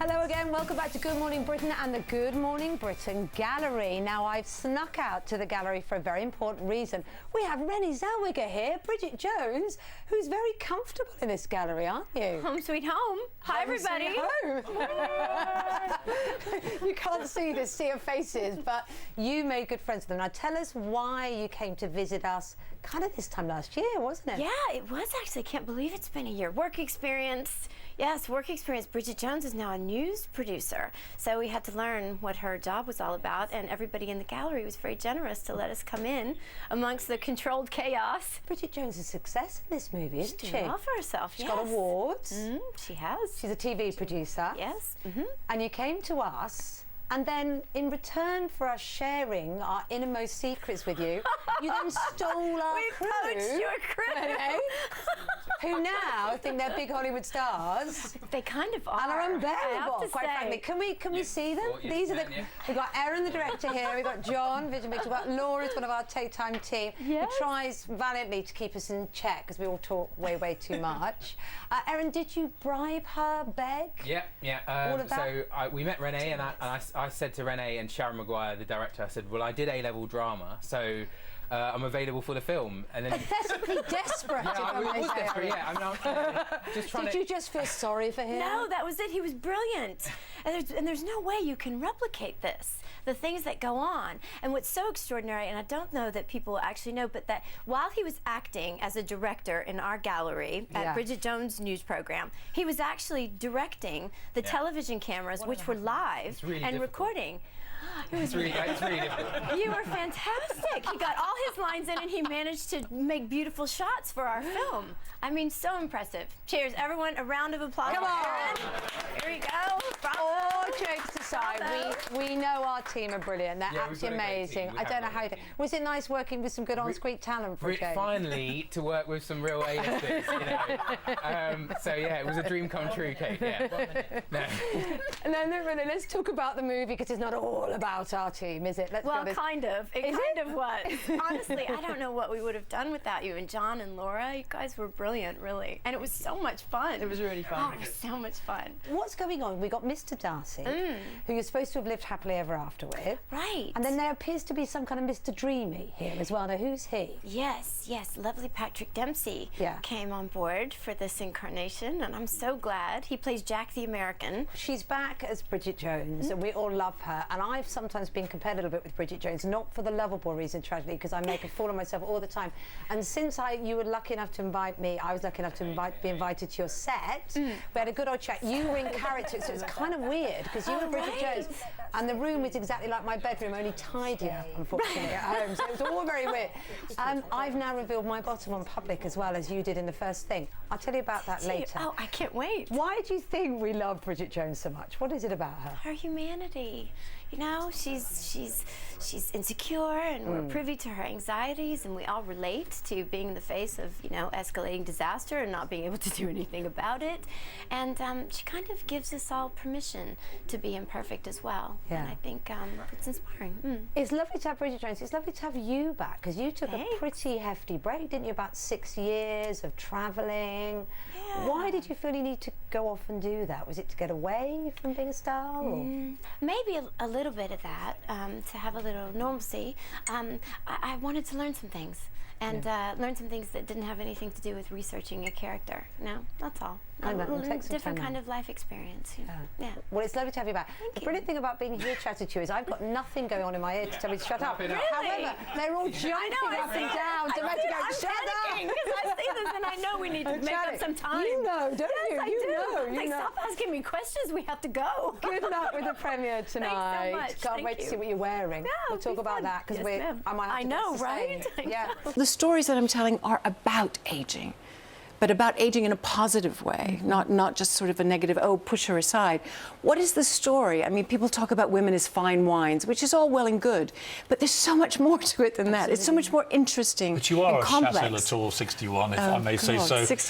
Hello again, welcome back to Good Morning Britain and the Good Morning Britain Gallery. Now, I've snuck out to the gallery for a very important reason. We have Renée Zellweger here, Bridget Jones, who's very comfortable in this gallery, aren't you? Home sweet home. Hi, everybody. You can't see this sea of faces, but you made good friends with them. Now, tell us why you came to visit us kind of this time last year, wasn't it? Yeah, it was actually. I can't believe it's been a year. Work experience. Yes, work experience. Bridget Jones is now a news producer. So we had to learn what her job was all about, and everybody in the gallery was very generous to let us come in amongst the controlled chaos. Bridget Jones is a success in this movie, isn't she? She's doing well for herself, She's got awards. She has. She's a TV producer. Yes. And you came to us, and then in return for us sharing our innermost secrets with you, you then stole our crew. We poached your crew. Renée, who now think they're big Hollywood stars. They kind of are. And are unbearable, quite say. frankly. Can we see them? These are the. We've got Erin, the director here. We've got John, Vision Victor. We've got Laura's one of our Take-Time team. Yes. Who tries valiantly to keep us in check because we all talk way too much. Erin, did you bribe her, beg? Yeah. All of that? So we met Renée, and I said to Renée and Sharon Maguire, the director, I said, well, I did A-level drama, so I'm available for the film. And then Pathetically desperate. yeah, I was desperate. Yeah, I'm just trying Did you just feel sorry for him? No, that was it. He was brilliant. And there's no way you can replicate this, the things that go on. And what's so extraordinary, and I don't know that people actually know, but that while he was acting as a director in our gallery at Bridget Jones' news program, he was actually directing the television cameras, which were live and recording. It's really difficult. You were fantastic. He got all his lines in, and he managed to make beautiful shots for our film. I mean, so impressive. Cheers, everyone. A round of applause. Come on. Here we go. Bravo. All jokes aside, we know our team are brilliant. They're absolutely amazing. I don't know how. Was it nice working with some good on-screen talent for a change? Finally, to work with some real A-listers, you know. So yeah, it was a dream come true, Kate. Yeah. No. And then really, let's talk about the movie because it's not all about our team, is it? Well, kind of. It kind of was. Honestly, I don't know what we would have done without you. And John and Laura, you guys were brilliant, really. And it was so much fun. It was really fun. Oh, it was so much fun. What's going on? We got Mr. Darcy, who you're supposed to have lived happily ever after with. Right. And then there appears to be some kind of Mr. Dreamy here as well. Now, who's he? Yes. Lovely Patrick Dempsey came on board for this incarnation, and I'm so glad. He plays Jack the American. She's back as Bridget Jones, and we all love her. And I've sometimes been compared a little bit with Bridget Jones, not for the lovable reason, tragically, because I make a fool of myself all the time. And since you were lucky enough to invite me, I was lucky enough to be invited to your set. We had a good old chat. You were in character, so it's kind of weird because you were Bridget Jones, and the room was exactly like my bedroom, only tidier, unfortunately, at home. So it was all very weird. I've now revealed my bottom on public as well as you did in the first thing. I'll tell you about that later. Oh, I can't wait. Why do you think we love Bridget Jones so much? What is it about her? Her humanity. You know, she's insecure, and we're privy to her anxieties, and we all relate to being in the face of, you know, escalating disaster and not being able to do anything about it. And she kind of gives us all permission to be imperfect as well. Yeah. And I think it's inspiring. It's lovely to have Bridget Jones. It's lovely to have you back because you took a pretty hefty break, didn't you? About 6 years of travelling. Yeah. Why did you feel you need to go off and do that? Was it to get away from being a star? Or? Maybe a little bit of that, to have a little normalcy. I wanted to learn some things, and learn some things that didn't have anything to do with researching a character. No, that's all. I know, it'll take some different time kind of life experience. You know? Yeah. Well, it's lovely to have you back. The brilliant thing about being here chatting to you is I've got nothing going on in my ear to tell me to shut up. Really? However, they're all jumping up and down to make you go, shut up! Because I see this and I know we need to make up some time. You know, don't you? Yes, I you do. know. You know. Stop asking me questions. We have to go. Good luck with the premiere tonight. Thanks so much. Can't wait to see what you're wearing. Yeah, we'll talk about that because I might have to know, sustain right? it. Yeah. The stories that I'm telling are about aging, but about aging in a positive way, not just sort of a negative, oh, push her aside. What is the story? I mean, people talk about women as fine wines, which is all well and good, but there's so much more to it than that. It's so much more interesting and complex. But you are a Chassé Latour 61, if I may say so.